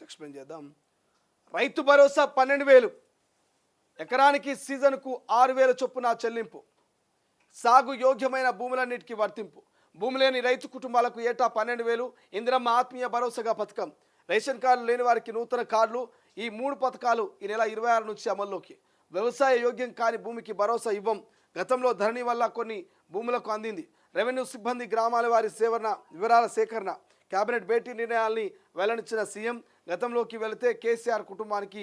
గురించి ఎక్స్ప్లెయిన్ చేద్దాం. రైతు భరోసా 12,000, ఎకరానికి సీజన్కు 6,000 చొప్పున చెల్లింపు, సాగు యోగ్యమైన భూములన్నిటికీ వర్తింపు, భూమి లేని రైతు కుటుంబాలకు ఏటా 12,000, ఇందిరమ్మ ఆత్మీయ భరోసాగా పథకం, రేషన్ కార్డులు లేని వారికి నూతన కార్డులు. ఈ 3 పథకాలు ఈ నెల 26 నుంచి అమల్లోకి. వ్యవసాయ యోగ్యం కాని భూమికి భరోసా ఇవ్వం. గతంలో ధరణి వల్ల కొన్ని భూములకు అందింది. రెవెన్యూ సిబ్బంది గ్రామాల వారి వివరాల సేకరణ. కేబినెట్ భేటీ నిర్ణయాల్ని వెల్లడించిన సీఎం. గతంలోకి వెళితే కేసీఆర్ కుటుంబానికి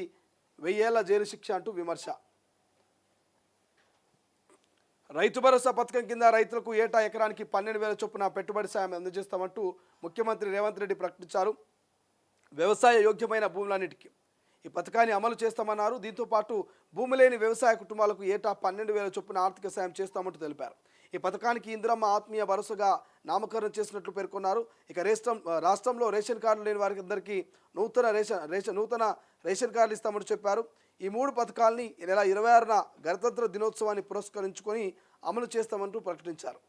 1000 ఏళ్ల జైలు శిక్ష అంటూ విమర్శ. రైతు భరోసా పథకం కింద రైతులకు ఏటా ఎకరానికి 12,000 చొప్పున పెట్టుబడి సాయం అందజేస్తామంటూ ముఖ్యమంత్రి రేవంత్ రెడ్డి ప్రకటించారు. వ్యవసాయ యోగ్యమైన భూములన్నిటికీ ఈ పథకాన్ని అమలు చేస్తామన్నారు. దీంతో పాటు భూమి లేని వ్యవసాయ కుటుంబాలకు ఏటా 12,000 చొప్పున ఆర్థిక సాయం చేస్తామంటూ తెలిపారు. ఈ పథకానికి ఇందిరమ్మ ఆత్మీయ భరోసాగా నామకరణం చేసినట్లు పేర్కొన్నారు. ఇక రాష్ట్రంలో రేషన్ కార్డులు లేని వారికి అందరికీ నూతన రేషన్ కార్డులు ఇస్తామంటూ చెప్పారు. ఈ 3 పథకాలని ఈ నెల 26న గణతంత్ర దినోత్సవాన్ని పురస్కరించుకొని అమలు చేస్తామంటూ ప్రకటించారు.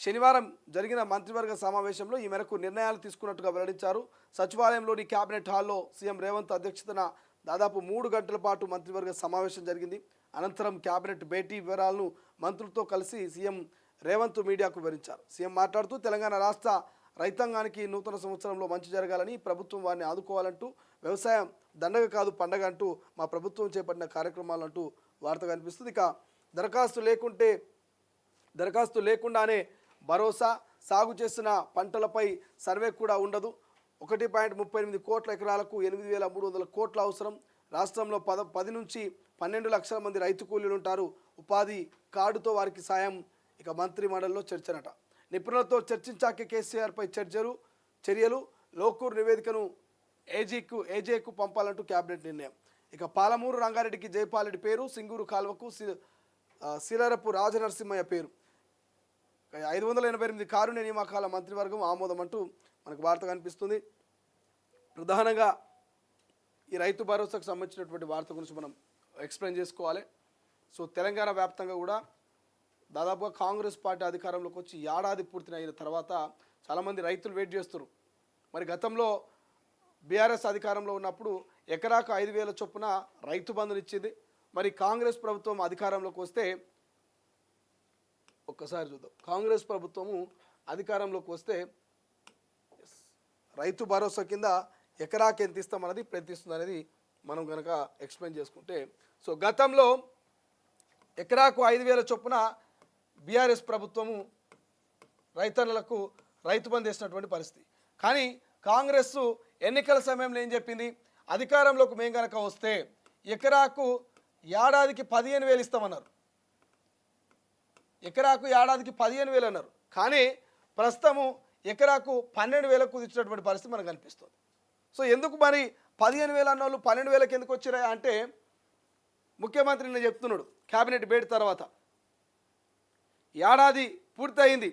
శనివారం జరిగిన మంత్రివర్గ సమావేశంలో ఈ మేరకు నిర్ణయాలు తీసుకున్నట్టుగా వెల్లడించారు. సచివాలయంలోని కేబినెట్ హాల్లో సీఎం రేవంత్ అధ్యక్షతన దాదాపు 3 గంటల పాటు మంత్రివర్గ సమావేశం జరిగింది. అనంతరం కేబినెట్ భేటీ వివరాలను మంత్రులతో కలిసి సీఎం రేవంత్ మీడియాకు వివరించారు. సీఎం మాట్లాడుతూ తెలంగాణ రాష్ట్ర రైతాంగానికి నూతన సంవత్సరంలో మంచి జరగాలని, ప్రభుత్వం వారిని ఆదుకోవాలంటూ, వ్యవసాయం దండగ కాదు పండగ అంటూ మా ప్రభుత్వం చేపట్టిన కార్యక్రమాలంటూ వార్త కనిపిస్తుంది. ఇక దరఖాస్తు లేకుండానే భరోసా, సాగు చేసిన పంటలపై సర్వే కూడా ఉండదు. 1.38 కోట్ల ఎకరాలకు 8,300 కోట్ల అవసరం. రాష్ట్రంలో 10 నుంచి 12 లక్షల మంది రైతు కూలీలు ఉంటారు. ఉపాధి కార్డుతో వారికి సాయం. ఇక మంత్రి మండలిలో చర్చనట. నిపుణులతో చర్చించాకే కేసీఆర్పై చర్యలు. లోకూర్ నివేదికను ఏజేకు పంపాలంటూ కేబినెట్ నిర్ణయం. ఇక పాలమూరు రంగారెడ్డికి జైపాలరెడ్డి పేరు, సింగూరు కాల్వకు శిలరపు రాజనరసింహయ్య పేరు. 588 కారుణ్య నియామకాల మంత్రివర్గం ఆమోదం అంటూ మనకు వార్త కనిపిస్తుంది. ప్రధానంగా ఈ రైతు భరోసాకు సంబంధించినటువంటి వార్త గురించి మనం ఎక్స్ప్లెయిన్ చేసుకోవాలి. సో తెలంగాణ వ్యాప్తంగా కూడా దాదాపుగా కాంగ్రెస్ పార్టీ అధికారంలోకి వచ్చి ఏడాది పూర్తిన తర్వాత చాలామంది రైతులు వెయిట్ చేస్తారు. మరి గతంలో బీఆర్ఎస్ అధికారంలో ఉన్నప్పుడు ఎకరాకు 5,000 చొప్పున రైతు బంధుని ఇచ్చింది. మరి కాంగ్రెస్ ప్రభుత్వం అధికారంలోకి వస్తే ఒక్కసారి చూద్దాం. కాంగ్రెస్ ప్రభుత్వము అధికారంలోకి వస్తే రైతు భరోసా కింద ఎకరాకి ఎంత ఇస్తామన్నది ప్రయత్నిస్తుంది అనేది మనం కనుక ఎక్స్ప్లెయిన్ చేసుకుంటే, సో గతంలో ఎకరాకు 5,000 చొప్పున బీఆర్ఎస్ ప్రభుత్వము రైతన్నలకు రైతు బంధు వేసినటువంటి పరిస్థితి. కానీ కాంగ్రెస్ ఎన్నికల సమయంలో ఏం చెప్పింది, అధికారంలోకి మేము కనుక వస్తే ఎకరాకు ఏడాదికి 15,000 ఇస్తామన్నారు. ఎకరాకు ఏడాదికి 15,000 అన్నారు. కానీ ప్రస్తుతము ఎకరాకు 12,000కు ఇచ్చినటువంటి పరిస్థితి మనకు కనిపిస్తుంది. సో ఎందుకు మరి 15,000 అన్న వాళ్ళు 12,000కి ఎందుకు వచ్చిరా అంటే, ముఖ్యమంత్రి నేను చెప్తున్నాడు కేబినెట్ భేటీ తర్వాత, ఏడాది పూర్తయింది,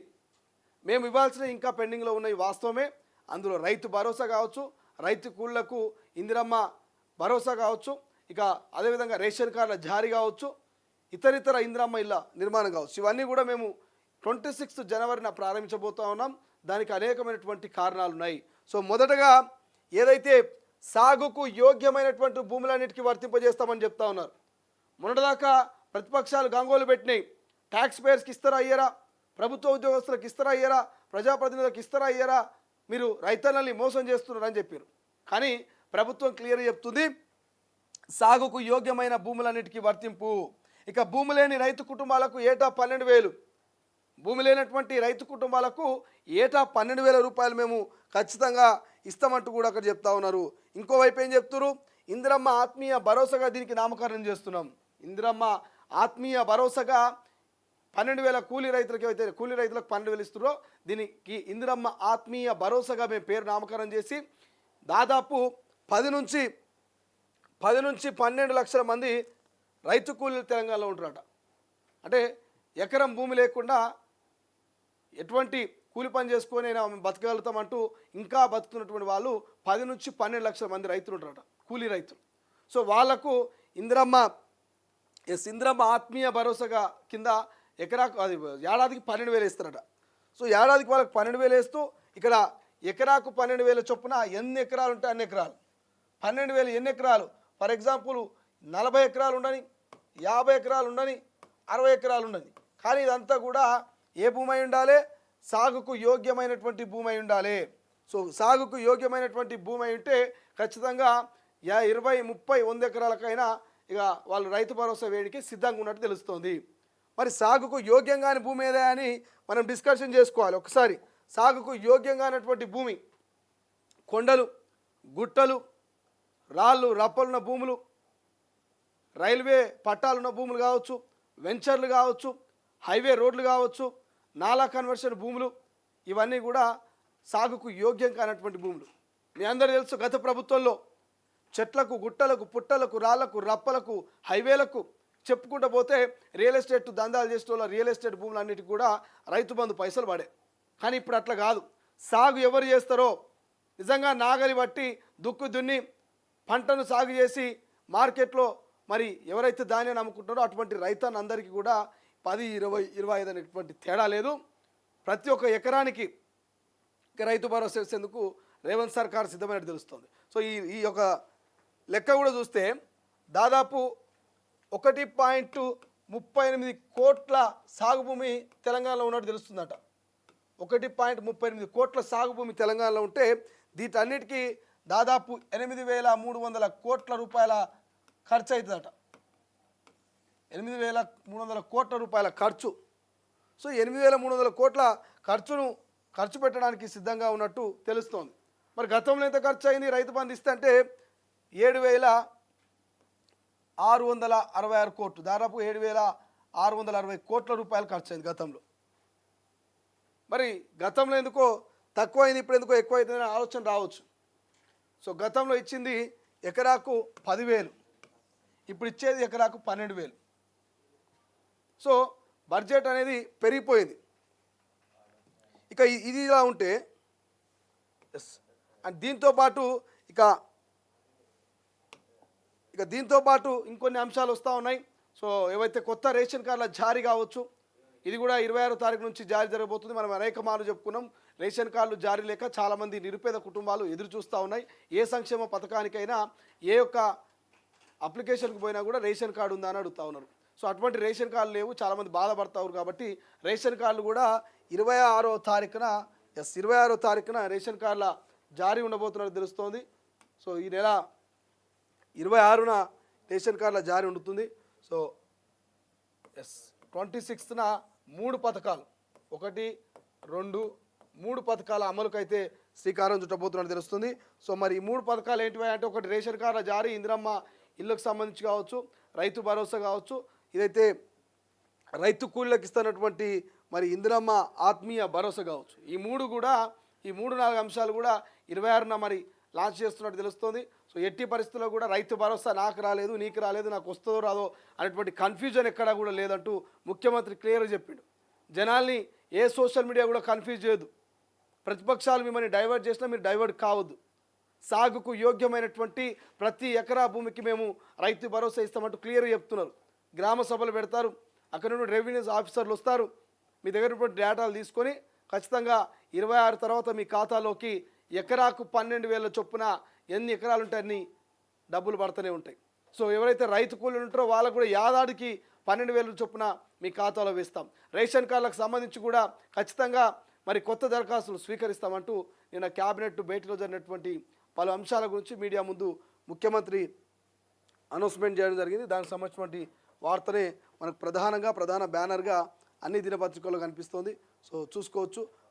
మేము ఇవ్వాల్సిన ఇంకా పెండింగ్లో ఉన్నాయి వాస్తవమే. అందులో రైతు భరోసా కావచ్చు, రైతు కూలీలకు ఇందిరమ్మ భరోసా కావచ్చు, ఇక అదేవిధంగా రేషన్ కార్డుల జారీ కావచ్చు, ఇతరితర ఇందిరమ్మ ఇళ్ళ నిర్మాణం కావచ్చు. ఇవన్నీ కూడా మేము 26 జనవరిన ప్రారంభించబోతా ఉన్నాం. దానికి అనేకమైనటువంటి కారణాలు ఉన్నాయి. సో మొదటగా ఏదైతే సాగుకు యోగ్యమైనటువంటి భూములన్నిటికీ వర్తింపజేస్తామని చెప్తా ఉన్నారు. మొన్నటిదాకా ప్రతిపక్షాలు గంగోలు పెట్టినాయి. ట్యాక్స్ పేయర్స్కి ఇస్తారా అయ్యారా, ప్రభుత్వ ఉద్యోగస్తులకు ఇస్తారా అయ్యారా, ప్రజాప్రతినిధులకు ఇస్తారా అయ్యారా, మీరు రైతన్నల్ని మోసం చేస్తున్నారని చెప్పారు. కానీ ప్రభుత్వం క్లియర్గా చెప్తుంది, సాగుకు యోగ్యమైన భూములన్నిటికీ వర్తింపు. ఇక భూమి లేని రైతు కుటుంబాలకు ఏటా 12,000, భూమి లేనటువంటి రైతు కుటుంబాలకు ఏటా 12,000 రూపాయలు మేము ఖచ్చితంగా ఇస్తామంటూ కూడా అక్కడ చెప్తా ఉన్నారు. ఇంకోవైపు ఏం చెప్తున్నారు, ఇందిరమ్మ ఆత్మీయ భరోసాగా దీనికి నామకరణం చేస్తున్నాం. ఇందిరమ్మ ఆత్మీయ భరోసాగా 12,000 కూలీ రైతులకు 12,000 ఇస్తున్నారో దీనికి ఇందిరమ్మ ఆత్మీయ భరోసాగా మేము పేరు నామకరణం చేసి దాదాపు 10 నుంచి 12 లక్షల మంది రైతు కూలీలు తెలంగాణలో ఉంటారట. అంటే ఎకరం భూమి లేకుండా ఎటువంటి కూలి పని చేసుకొని బతకగలుగుతామంటూ ఇంకా బతుకుతున్నటువంటి వాళ్ళు 10 నుంచి 12 లక్షల మంది రైతులు ఉంటారట, కూలీ రైతులు. సో వాళ్లకు ఇందిరమ్మ ఆత్మీయ భరోసాగా కింద ఎకరాకు అది ఏడాదికి 12,000 ఇస్తారట. సో ఏడాదికి వాళ్ళకి 12,000 వేస్తూ ఇక్కడ ఎకరాకు 12,000 చొప్పున ఎన్ని ఎకరాలు ఉంటే అన్ని ఎకరాలు 12,000 ఎన్ని ఎకరాలు? ఫర్ ఎగ్జాంపుల్ 40 ఎకరాలు ఉండని, 50 ఎకరాలు ఉండని, 60 ఎకరాలు ఉండని, కానీ ఇదంతా కూడా ఏ భూమి అయి ఉండాలి? సాగుకు యోగ్యమైనటువంటి భూమి అయి ఉండాలి. సో సాగుకు యోగ్యమైనటువంటి భూమి అయి ఉంటే ఖచ్చితంగా 20, 30, 100 ఎకరాలకైనా ఇక వాళ్ళు రైతు భరోసా వేడికి సిద్ధంగా ఉన్నట్టు తెలుస్తుంది. మరి సాగుకు యోగ్యంగాని భూమి ఏదా అని మనం డిస్కషన్ చేసుకోవాలి ఒకసారి. సాగుకు యోగ్యంగానటువంటి భూమి కొండలు, గుట్టలు, రాళ్ళు రప్పలున్న భూములు, రైల్వే పట్టాలున్న భూములు కావచ్చు, వెంచర్లు కావచ్చు, హైవే రోడ్లు కావచ్చు, నాలా కన్వర్షన్ భూములు, ఇవన్నీ కూడా సాగుకు యోగ్యం కానటువంటి భూములు. మీ అందరూ తెలుసు, గత ప్రభుత్వంలో చెట్లకు, గుట్టలకు, పుట్టలకు, రాళ్లకు, రప్పలకు, హైవేలకు చెప్పుకుంటూ పోతే రియల్ ఎస్టేట్ దందాలు చేసే రియల్ ఎస్టేట్ భూములన్నిటికీ కూడా రైతు బంధు పైసలు పడే. కానీ ఇప్పుడు అట్లా కాదు. సాగు ఎవరు చేస్తారో నిజంగా నాగలి బట్టి దుక్కు దున్ని పంటను సాగు చేసి మార్కెట్లో మరి ఎవరైతే ధాన్యాన్ని అమ్ముకుంటారో అటువంటి రైతన్నందరికీ కూడా 10, 20, 25 అనేటువంటి తేడా లేదు. ప్రతి ఒక్క ఎకరానికి రైతు భరోసా ఇచ్చేందుకు రేవంత్ సర్కార్ సిద్ధమైనట్టు తెలుస్తుంది. సో ఈ యొక్క లెక్క కూడా చూస్తే దాదాపు 1.38 కోట్ల సాగు భూమి తెలంగాణలో ఉన్నట్టు తెలుస్తుందట. 1.38 కోట్ల సాగు భూమి తెలంగాణలో ఉంటే వీటన్నిటికీ దాదాపు 8,300 కోట్ల రూపాయల ఖర్చు అవుతుందట. 8,300 కోట్ల రూపాయల ఖర్చు. సో 8,300 కోట్ల ఖర్చు పెట్టడానికి సిద్ధంగా ఉన్నట్టు తెలుస్తోంది. మరి గతంలో ఎంత ఖర్చు అయింది రైతు బంధు ఇస్తే అంటే 7,666 కోట్లు, దాదాపు 7,660 కోట్ల రూపాయలు ఖర్చు అయింది గతంలో. మరి గతంలో ఎందుకో తక్కువ అయింది, ఇప్పుడు ఎందుకో ఎక్కువ అవుతుందని ఆలోచన రావచ్చు. సో గతంలో ఇచ్చింది ఎకరాకు 10,000, ఇప్పుడు ఇచ్చేది ఎకరాకు 12,000. సో బడ్జెట్ అనేది పెరిగిపోయింది. ఇక ఇది ఇలా ఉంటే అండ్ దీంతోపాటు ఇంకొన్ని అంశాలు వస్తూ ఉన్నాయి. సో ఏవైతే కొత్త రేషన్ కార్డుల జారీ కావచ్చు, ఇది కూడా 26వ తారీఖు నుంచి జారీ జరగబోతుంది. మనం అనేక మార్లు చెప్పుకున్నాం, రేషన్ కార్డులు జారీ లేక చాలామంది నిరుపేద కుటుంబాలు ఎదురు చూస్తూ ఉన్నాయి. ఏ సంక్షేమ పథకానికైనా ఏ యొక్క అప్లికేషన్కి పోయినా కూడా రేషన్ కార్డు ఉందా అని అడుగుతూ ఉన్నారు. సో అటువంటి రేషన్ కార్డులు లేవు, చాలామంది బాధపడతారు. కాబట్టి రేషన్ కార్డులు కూడా 26వ తారీఖున రేషన్ కార్డుల జారీ ఉండబోతున్నట్టు తెలుస్తోంది. సో ఈ నెల 26న రేషన్ కార్డుల జారీ ఉంటుంది. సో 26న 3 పథకాలు, 1, 2, 3 పథకాల అమలుకైతే శ్రీకారం చుట్టబోతున్నట్టు తెలుస్తుంది. సో మరి ఈ 3 పథకాలు ఏంటివి అంటే, ఒకటి రేషన్ కార్డుల జారీ, ఇందిరమ్మ ఇళ్ళకు సంబంధించి కావచ్చు, రైతు భరోసా కావచ్చు, ఇదైతే రైతు కూలీలకు ఇస్తున్నటువంటి మరి ఇందిరమ్మ ఆత్మీయ భరోసా కావచ్చు. ఈ 3-4 అంశాలు కూడా 26న మరి లాంచ్ చేస్తున్నట్టు తెలుస్తుంది. సో ఎట్టి పరిస్థితుల్లో కూడా రైతు భరోసా నాకు రాలేదు, నీకు రాలేదు, నాకు వస్తుందో రాదో అనేటువంటి కన్ఫ్యూజన్ ఎక్కడా కూడా లేదంటూ ముఖ్యమంత్రి క్లియర్గా చెప్పిండు. జనాల్ని ఏ సోషల్ మీడియా కూడా కన్ఫ్యూజ్ చేయదు. ప్రతిపక్షాలు మిమ్మల్ని డైవర్ట్ చేసినా మీరు డైవర్ట్ కావద్దు. సాగుకు యోగ్యమైనటువంటి ప్రతి ఎకరా భూమికి మేము రైతు భరోసా ఇస్తామంటూ క్లియర్గా చెప్తున్నారు. గ్రామ సభలు పెడతారు, అక్కడ నుండి రెవెన్యూ ఆఫీసర్లు వస్తారు, మీ దగ్గర డేటాలు తీసుకొని ఖచ్చితంగా 26 తర్వాత మీ ఖాతాలోకి ఎకరాకు 12,000 చొప్పున ఎన్ని ఎకరాలు ఉంటే అన్ని డబ్బులు పడుతూనే ఉంటాయి. సో ఎవరైతే రైతు కూలీలు ఉంటారో వాళ్ళకు కూడా ఏడాదికి 12,000 చొప్పున మీ ఖాతాలో వేస్తాం. రేషన్ కార్డులకు సంబంధించి కూడా ఖచ్చితంగా మరి కొత్త దరఖాస్తులు స్వీకరిస్తామంటూ నిన్న క్యాబినెట్ భేటీలో జరిగినటువంటి పలు అంశాల గురించి మీడియా ముందు ముఖ్యమంత్రి అనౌన్స్మెంట్ చేయడం జరిగింది. దానికి సంబంధించినటువంటి వార్తనే మనకు ప్రధాన బ్యానర్గా అన్ని దినపత్రికల్లో కనిపిస్తోంది. సో చూసుకోవచ్చు.